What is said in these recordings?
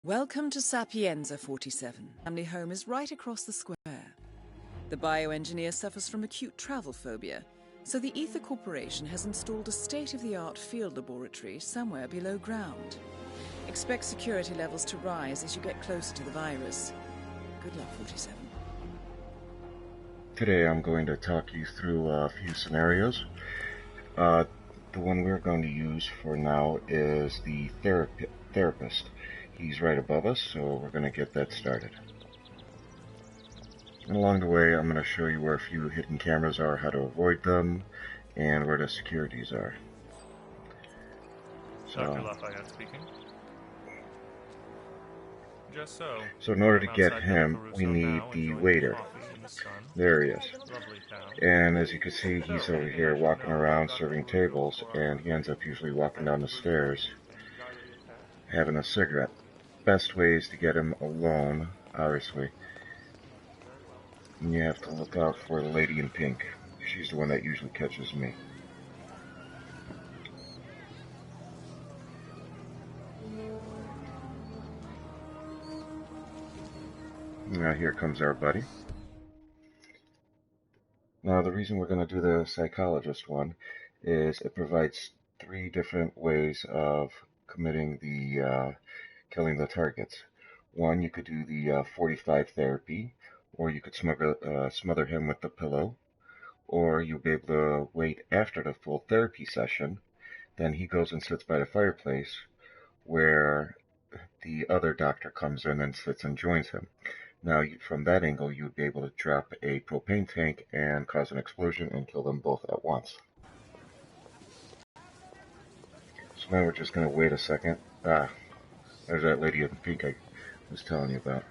Welcome to Sapienza 47. Family home is right across the square. The bioengineer suffers from acute travel phobia, so the Ether Corporation has installed a state-of-the-art field laboratory somewhere below ground. Expect security levels to rise as you get closer to the virus. Good luck, 47. Today I'm going to talk you through a few scenarios. The one we're going to use for now is the therapist. He's right above us, so we're going to get that started. And along the way, I'm going to show you where a few hidden cameras are, how to avoid them, and where the securities are. Dr. Lafayette speaking. Just so. So in order to get him, we need the waiter. There he is. And as you can see, he's over here walking around serving tables, and he ends up usually walking down the stairs having a cigarette. Best way is to get him alone, obviously. And you have to look out for the lady in pink. She's the one that usually catches me. Now here comes our buddy. Now the reason we're going to do the psychologist one is it provides 3 different ways of committing the killing the targets. One, you could do the 45 therapy, or you could smother him with the pillow, or you'll be able to wait after the full therapy session. Then he goes and sits by the fireplace where the other doctor comes in and sits and joins him. Now, from that angle, you would be able to drop a propane tank and cause an explosion and kill them both at once. So now we're just going to wait a second. There's that lady in pink I was telling you about.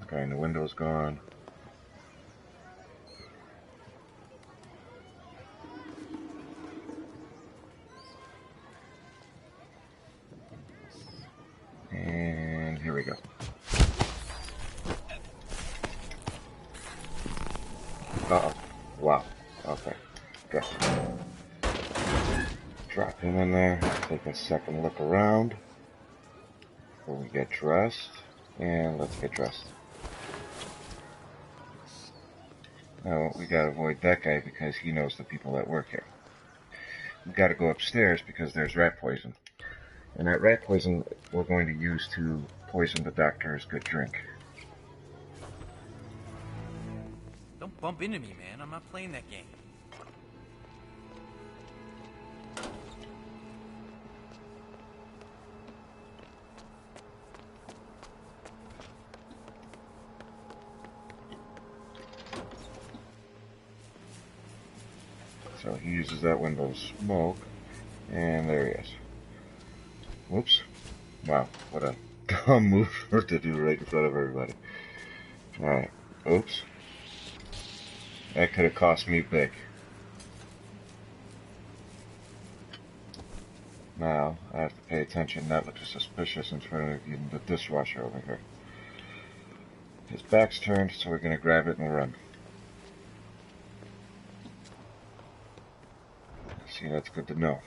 The guy in the window's gone. And here we go. Uh-oh. Wow. Okay. Good. Drop him in there. Take a second look around before we get dressed. And let's get dressed. Now, we gotta avoid that guy because he knows the people that work here. We gotta go upstairs because there's rat poison. And that rat poison we're going to use to poison the doctor's good drink. Don't bump into me, man. I'm not playing that game. So he uses that window to smoke, and there he is. Whoops. Wow, what a dumb move for to do right in front of everybody. Alright, oops. That could have cost me big. Now, I have to pay attention not to look suspicious in front of you, the dishwasher over here. His back's turned, so we're going to grab it and run. See, that's good to know.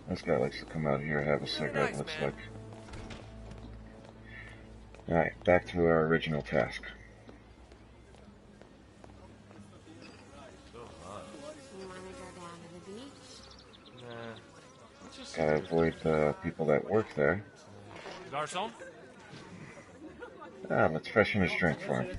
This guy likes to come out here and have a cigarette, looks like. Alright, back to our original task. Gotta avoid the people that work there. Garçon? Let's freshen his drink for him.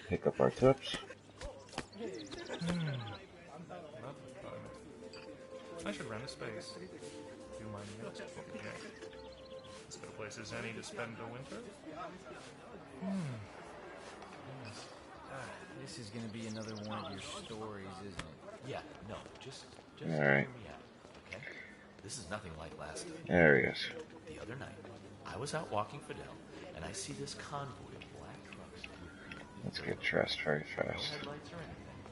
Pick up our tips. I should rent a space. Do you mind me asking? As good a place as any to spend the winter? This is gonna be another one of your stories, isn't it? Yeah, no, just All right. hear me out, okay? This is nothing like last night. There he is. The other night, I was out walking Fidel, and I see this convoy of black trucks. Let's get dressed very No fast. headlights or anything,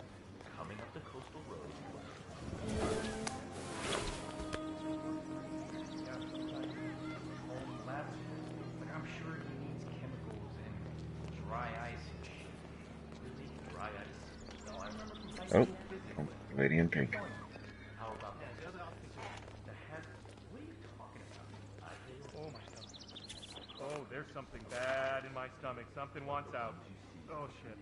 coming up the coastal road. Oh, lady in pink. Oh, my stomach. Oh, there's something bad in my stomach. Something wants out. Oh, shit.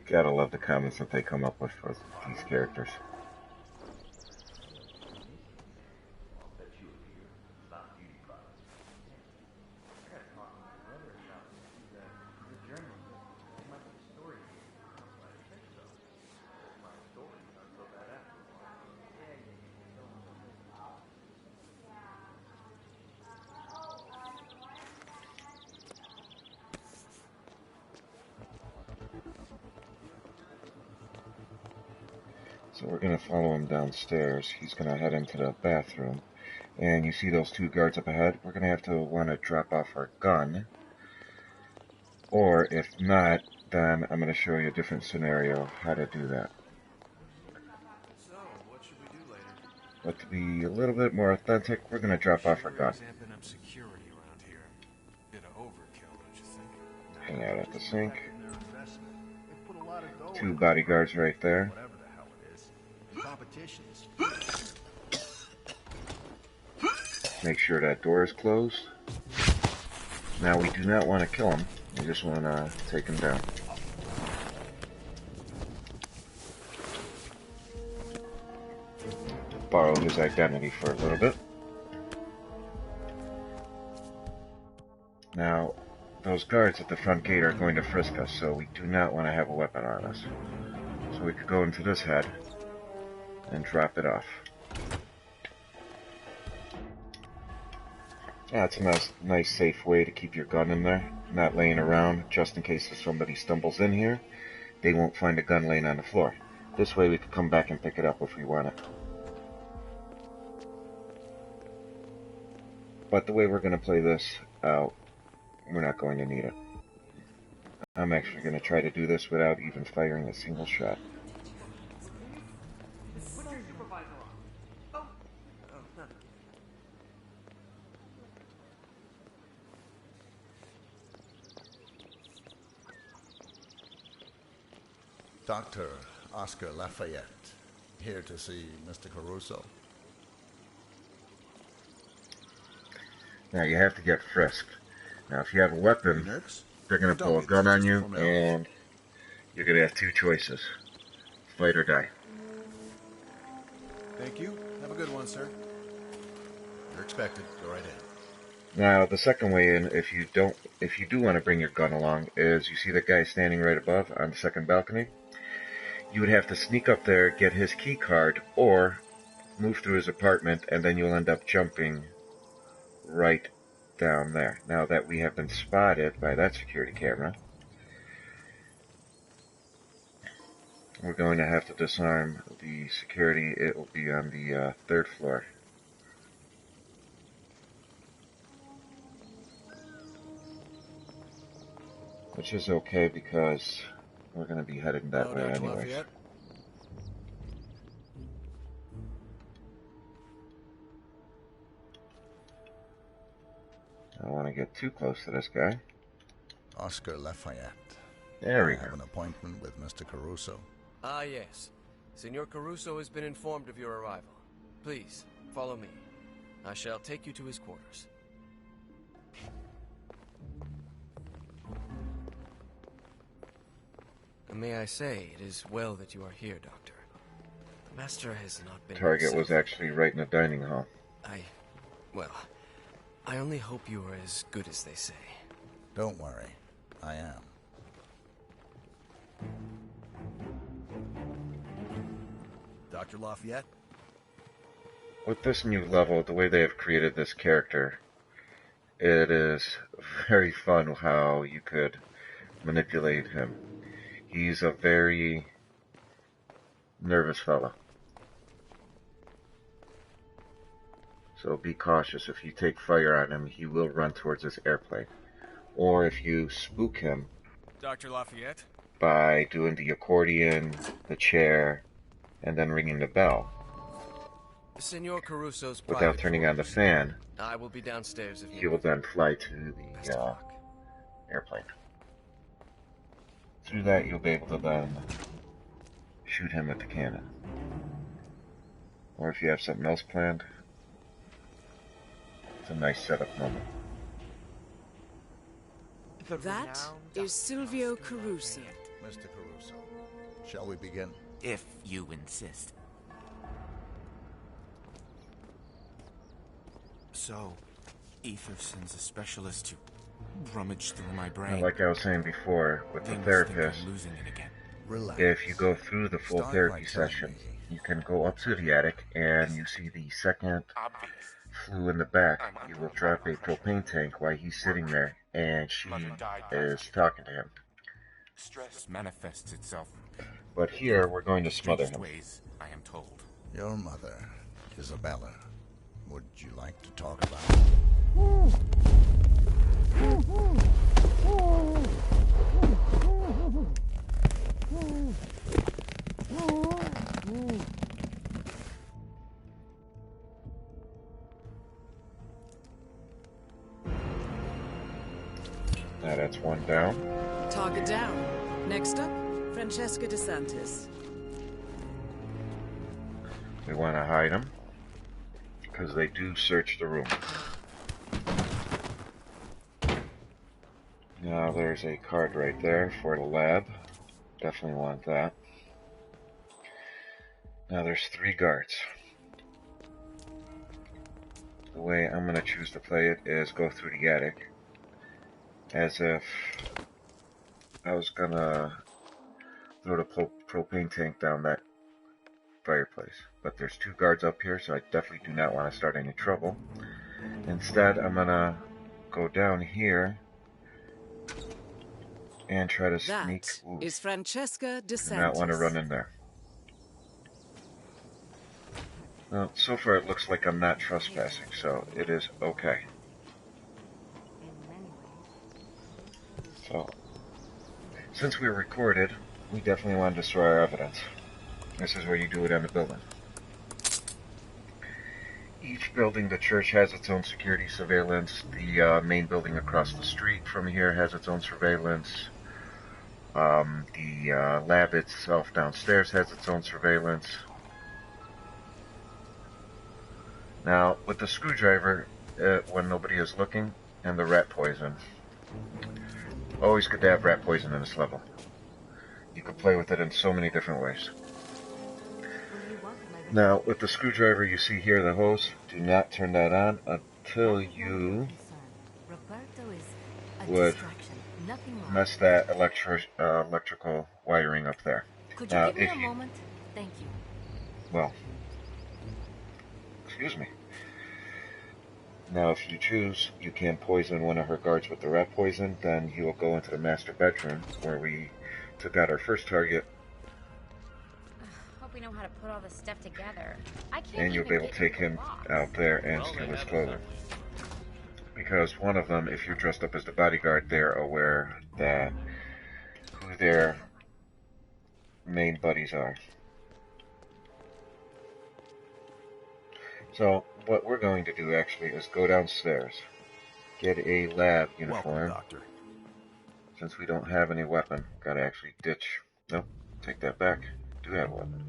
Gotta love the comments that they come up with for these characters. So we're going to follow him downstairs. He's going to head into the bathroom. And you see those two guards up ahead? We're going to have to want to drop off our gun. Or if not, then I'm going to show you a different scenario how to do that. So, what should we do later? But to be a little bit more authentic, we're going to drop off our gun. Amping up security around here. Bit of overkill, don't you think? Hang out at the sink. They put a lot of dough Two in bodyguards right there. whatever the hell it is. The competition is Make sure that door is closed. Now we do not want to kill him. We just want to take him down. Borrow his identity for a little bit. Now, those guards at the front gate are going to frisk us, so we do not want to have a weapon on us. So we could go into this head and drop it off. Yeah, it's a nice safe way to keep your gun in there, not laying around, just in case if somebody stumbles in here, they won't find a gun laying on the floor. This way we could come back and pick it up if we want it. But the way we're going to play this out, we're not going to need it. I'm actually going to try to do this without even firing a single shot. Dr. Oscar Lafayette, here to see Mr. Caruso. Now you have to get frisked. Now if you have a weapon, they're going to pull a gun on you, and you're going to have two choices. Fight or die. Thank you. Have a good one, sir. You're expected. Go right in. Now the second way in, if you do want to bring your gun along, is you see that guy standing right above on the second balcony? You would have to sneak up there, get his key card, or move through his apartment, and then you'll end up jumping right down there. Now that we have been spotted by that security camera, we're going to have to disarm the security. It will be on the third floor. Which is okay because we're going to be heading that way anyways. Lafayette. I don't want to get too close to this guy. Oscar Lafayette. There we I have go. an appointment with Mr. Caruso. Ah, yes. Senor Caruso has been informed of your arrival. Please, follow me. I shall take you to his quarters. May I say, it is well that you are here, Doctor. The Master has not been Target himself. was actually right in the dining hall. Well, I only hope you are as good as they say. Don't worry. I am. Dr. Lafayette? With this new level, the way they have created this character, it is very fun how you could manipulate him. He's a very nervous fella. So be cautious. If you take fire on him, he will run towards this airplane. Or if you spook him Dr. Lafayette? by doing the accordion, the chair, and then ringing the bell Senor Caruso's without private turning on the quarters. fan, I will be downstairs if he you will then fly to Best of the luck. airplane. Through that, you'll be able to then shoot him with the cannon. Or if you have something else planned, it's a nice setup moment. That is Silvio Caruso. Mr. Caruso, shall we begin? If you insist. So, Ether sends a specialist to rummage through my brain. And like I was saying before, with the They must think therapist, I'm losing it again. Relax. if you go through the full Start therapy by telling session, me. you can go up to the attic and you see the second Obvious. flue in the back. You will drop a propane tank while he's sitting there, and she is talking to him. Stress manifests itself But here, we're going to smother strangest him. ways, I am told. Your mother, Isabella. Would you like to talk about it? Now that's one down. Target down. Next up, Francesca DeSantis. We want to hide them, because they do search the room. Now there's a card right there for the lab. Definitely want that. Now there's 3 guards. The way I'm going to choose to play it is go through the attic, as if I was going to throw the propane tank down that fireplace. But there's 2 guards up here, so I definitely do not want to start any trouble. Instead, I'm going to go down here and try to sneak. That Ooh, is Francesca do DeSantis. not want to run in there. Well, so far it looks like I'm not trespassing, so it is okay. So, since we recorded, we definitely want to destroy our evidence. This is where you do it on the building. Each building, the church has its own security surveillance. The main building across the street from here has its own surveillance. The lab itself downstairs has its own surveillance. Now, with the screwdriver, when nobody is looking, and the rat poison, always good to have rat poison in this level. You can play with it in so many different ways. Now, with the screwdriver you see here, the hose, do not turn that on until you would mess that electrical wiring up there. Could you give me a moment? Thank you. Well, excuse me. Now, if you choose, you can poison one of her guards with the rat poison, then he will go into the master bedroom where we took out our first target, Hope we know how to put all this stuff together. I can't and you'll be able to take him out there and steal his clothing. Because one of them, if you're dressed up as the bodyguard, they're aware that who their main buddies are. So, what we're going to do actually is go downstairs, get a lab uniform. Welcome, Doctor. Since we don't have any weapon, gotta actually ditch. Nope, take that back. Do have a weapon.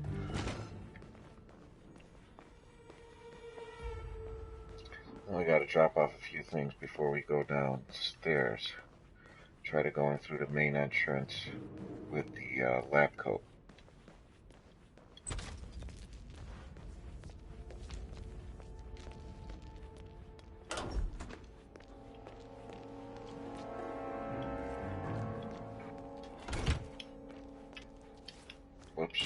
We gotta drop off a few things before we go downstairs. Try to go in through the main entrance with the lab coat. Whoops.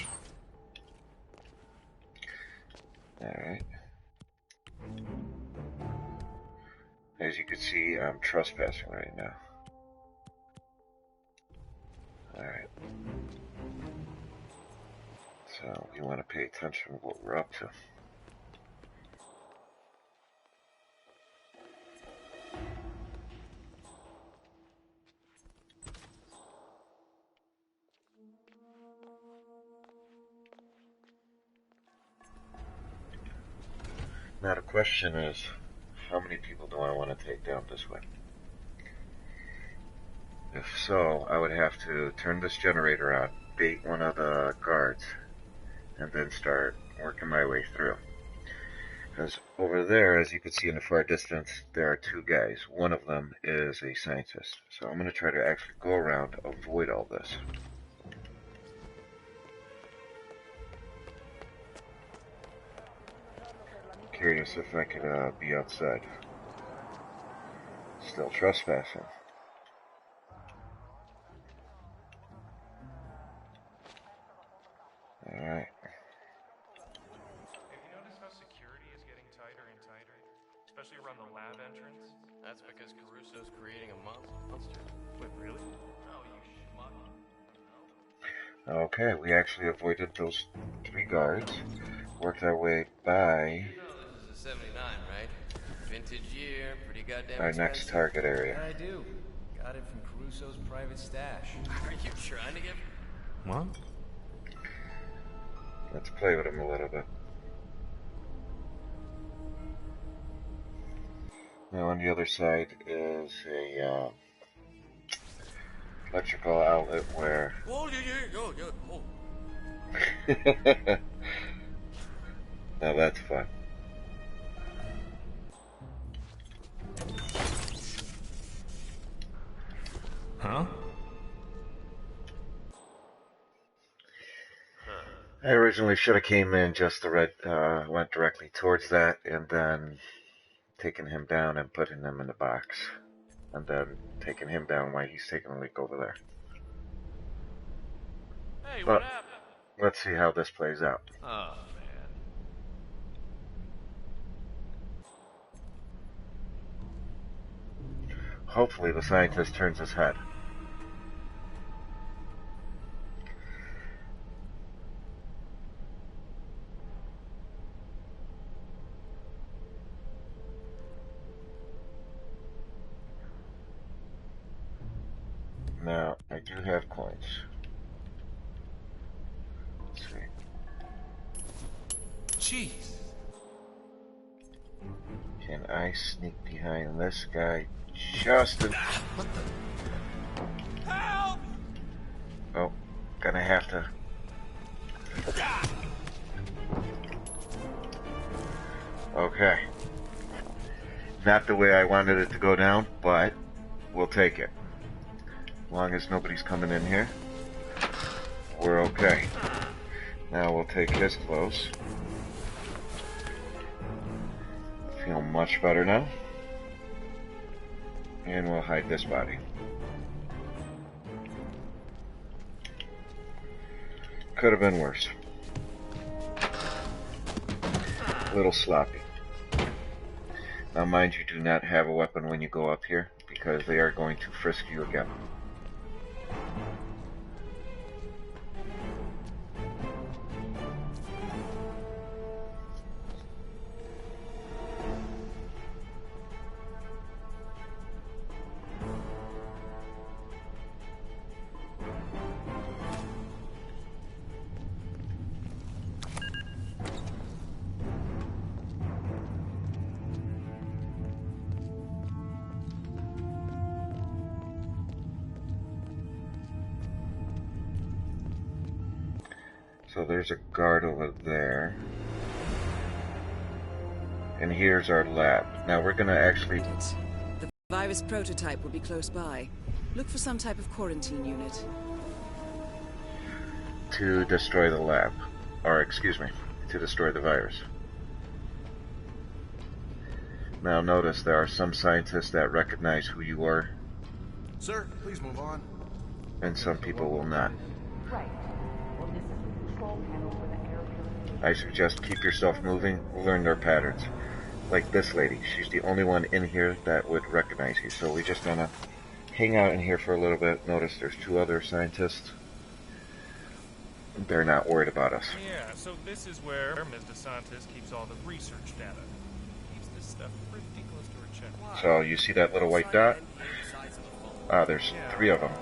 Alright. As you can see, I'm trespassing right now. Alright. So, you want to pay attention to what we're up to. Now the question is, how many people do I want to take down this way? If so, I would have to turn this generator on, bait one of the guards, and then start working my way through. Because over there, as you can see in the far distance, there are two guys. One of them is a scientist. So I'm going to try to actually go around, avoid all this. Curious if I could be outside. Still trespassing. Alright. Have you noticed how security is getting tighter and tighter? Especially around the lab entrance? That's because Caruso's creating a monster. Wait, really? Oh, you schmuck. Okay, we actually avoided those three guards. Worked our way by You know this is a 79, right? Vintage year, pretty goddamn our expensive. next target area. I do. Got it from Caruso's private stash. Are you trying to get... What? Let's play with him a little bit. Now on the other side is a electrical outlet where... Oh, yeah. Oh. Now that's fun. Huh? I originally should have came in just the went directly towards that and then taken him down and putting him in the box. And then taking him down while he's taking a leak over there. Hey, But what happened? let's see how this plays out. Oh, man. Hopefully the scientist turns his head. Now, I do have coins. Let's see. Jeez. Can I sneak behind this guy just in... Help! Oh, gonna have to... Okay. Not the way I wanted it to go down, but we'll take it. As long as nobody's coming in here, we're okay. Now we'll take his clothes. Feel much better now. And we'll hide this body. Could have been worse. A little sloppy. Now mind you, do not have a weapon when you go up here, because they are going to frisk you again. So there's a guard over there. And here's our lab. Now we're gonna actually... The virus prototype will be close by. Look for some type of quarantine unit. to destroy the lab. Or, excuse me, to destroy the virus. Now notice there are some scientists that recognize who you are. Sir, please move on. And some people will not. Right. Well, this is the control panel for the air purification. I suggest keep yourself moving, learn their patterns. Like this lady, she's the only one in here that would recognize you. So we're just gonna hang out in here for a little bit. Notice there's 2 other scientists. They're not worried about us. Yeah, so this is where Ms. DeSantis keeps all the research data. Keeps this stuff pretty close to her chest. So you see that little white dot? Ah, there's 3 of them.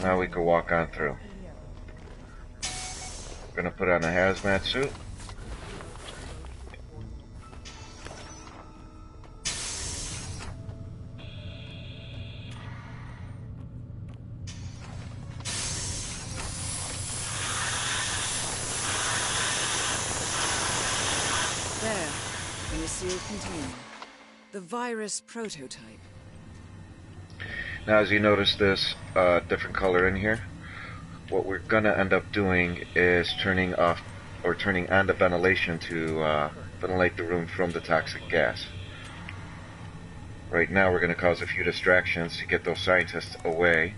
Now we can walk on through. We're gonna put on a hazmat suit. sealed container. The virus prototype. Now, as you notice this different color in here, what we're gonna end up doing is turning off or turning on the ventilation to ventilate the room from the toxic gas. Right now, we're gonna cause a few distractions to get those scientists away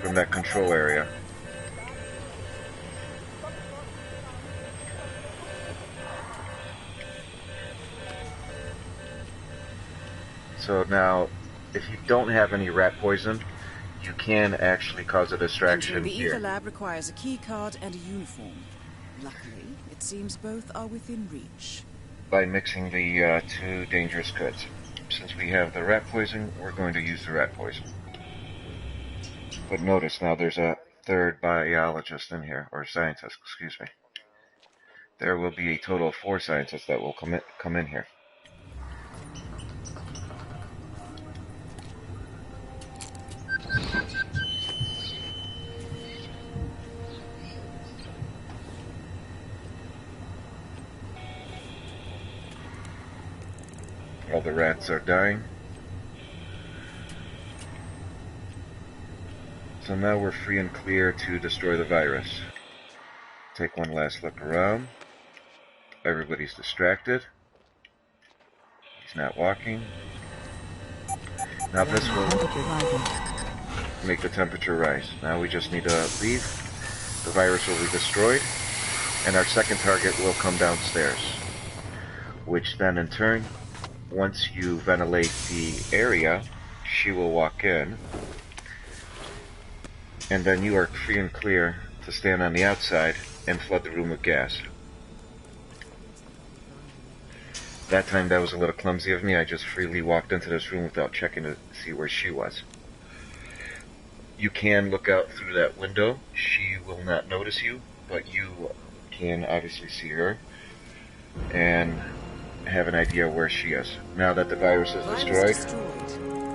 from that control area. So now, if you don't have any rat poison, you can actually cause a distraction Entering the ether here. lab requires a key card and a uniform. Luckily, it seems both are within reach. By mixing the two dangerous goods. Since we have the rat poison, we're going to use the rat poison. But notice now there's a third biologist in here, or scientist, excuse me. There will be a total of 4 scientists that will come in here. All the rats are dying. So now we're free and clear to destroy the virus. Take one last look around. Everybody's distracted. He's not walking. Now this will make the temperature rise. Now we just need to leave. The virus will be destroyed. And our second target will come downstairs. Which then in turn, once you ventilate the area, she will walk in. And then you are free and clear to stand on the outside and flood the room with gas. That time that was a little clumsy of me. I just freely walked into this room without checking to see where she was. You can look out through that window. She will not notice you, but you can obviously see her and have an idea where she is. Now that the virus is destroyed,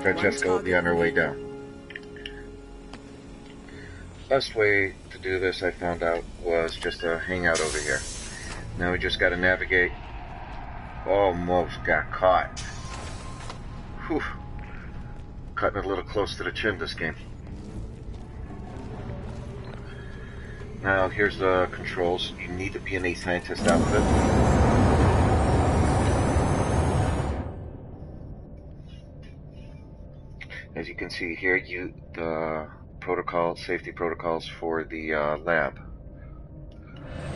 Francesca will be on her way down. Best way to do this, I found out, was just to hang out over here. Now we just got to navigate. Almost got caught. Whew. Cutting it a little close to the chin this game. Now here's the controls. You need to be in a scientist outfit. As you can see here, the safety protocols for the lab.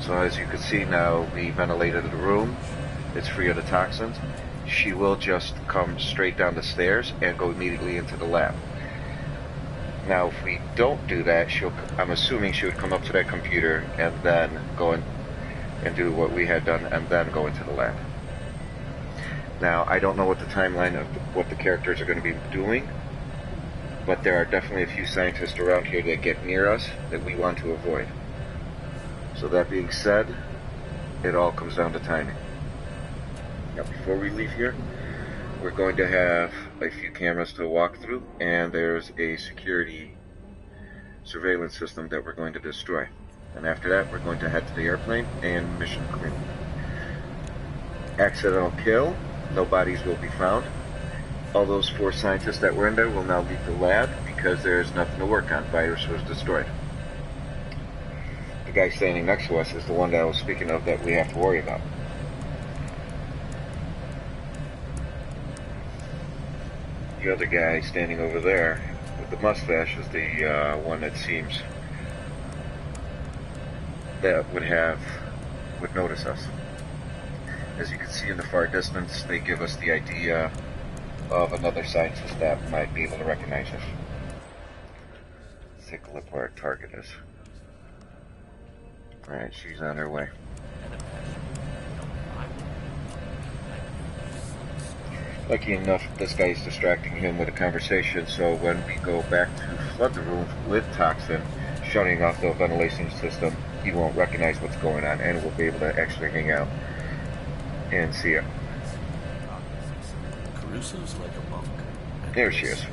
So as you can see now, we ventilated the room. It's free of the toxins. She will just come straight down the stairs and go immediately into the lab. Now, if we don't do that, I'm assuming she would come up to that computer and then go in and do what we had done and then go into the lab. Now, I don't know what the timeline of what the characters are going to be doing, but there are definitely a few scientists around here that get near us that we want to avoid. So that being said, it all comes down to timing. Now before we leave here, we're going to have a few cameras to walk through, and there's a security surveillance system that we're going to destroy. And after that, we're going to head to the airplane and mission complete. Accidental kill, no bodies will be found. All those 4 scientists that were in there will now leave the lab because there's nothing to work on. Virus was destroyed. The guy standing next to us is the one that I was speaking of that we have to worry about. The other guy standing over there with the mustache is the one that seems that would notice us. As you can see in the far distance, they give us the idea of another scientist that might be able to recognize us. Let's take a look where our target is. Alright, she's on her way. Lucky enough, this guy is distracting him with a conversation, so when we go back to flood the room with toxin, shutting off the ventilation system, he won't recognize what's going on, and we'll be able to actually hang out and see it. Caruso's like a monk. There she is.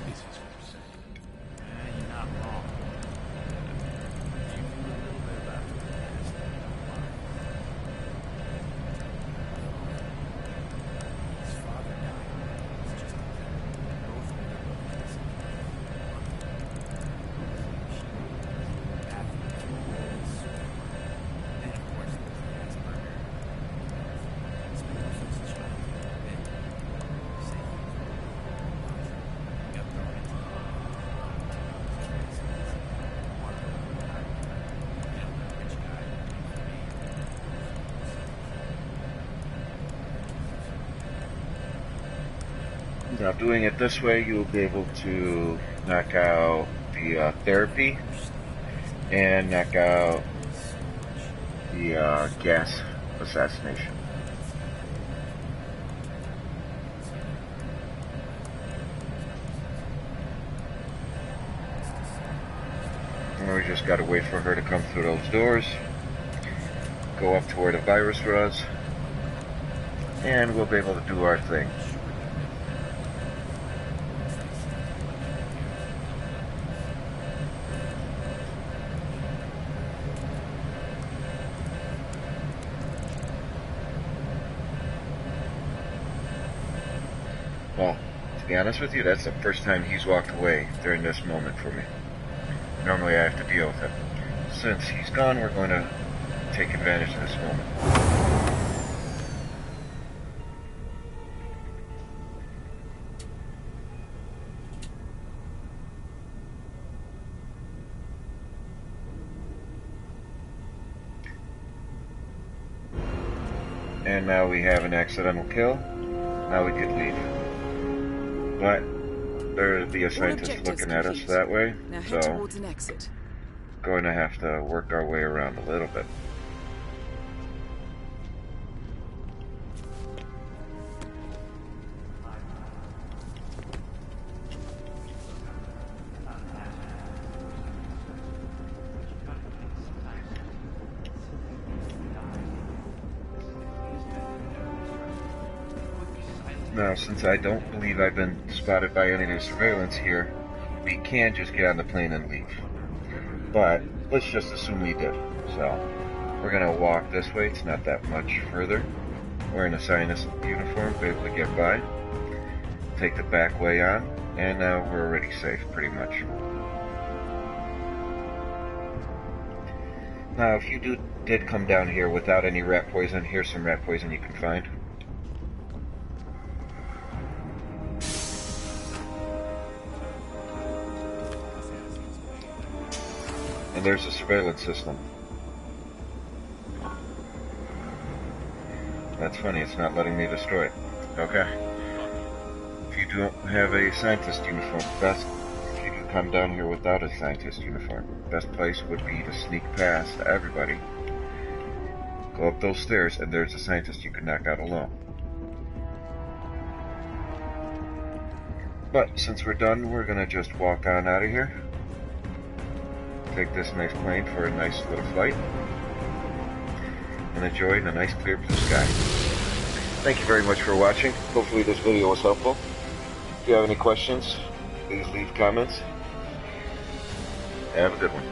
Now, doing it this way, you'll be able to knock out the therapy and knock out the gas assassination. And we just gotta wait for her to come through those doors, go up to where the virus was, and we'll be able to do our thing. Well, to be honest with you, that's the first time he's walked away during this moment for me. Normally I have to deal with it. Since he's gone, we're going to take advantage of this moment. And now we have an accidental kill. Now we could leave. But there'll be a scientist looking at us that way, now head so towards an exit. going to have to work our way around a little bit. Now, since I don't believe I've been spotted by any of the surveillance here, we can just get on the plane and leave. But let's just assume we did. So we're gonna walk this way. It's not that much further. We're in a scientist uniform, be able to get by. Take the back way on, and now we're already safe, pretty much. Now, if you did come down here without any rat poison, here's some rat poison you can find. And there's the surveillance system. That's funny, it's not letting me destroy it. Okay. If you don't have a scientist uniform, if you do come down here without a scientist uniform, best place would be to sneak past everybody, go up those stairs, and there's a scientist you can knock out alone. But since we're done, we're gonna just walk on out of here. Take this nice plane for a nice little flight and enjoy the nice clear blue sky. Thank you very much for watching. Hopefully this video was helpful. If you have any questions, please leave comments. Have a good one.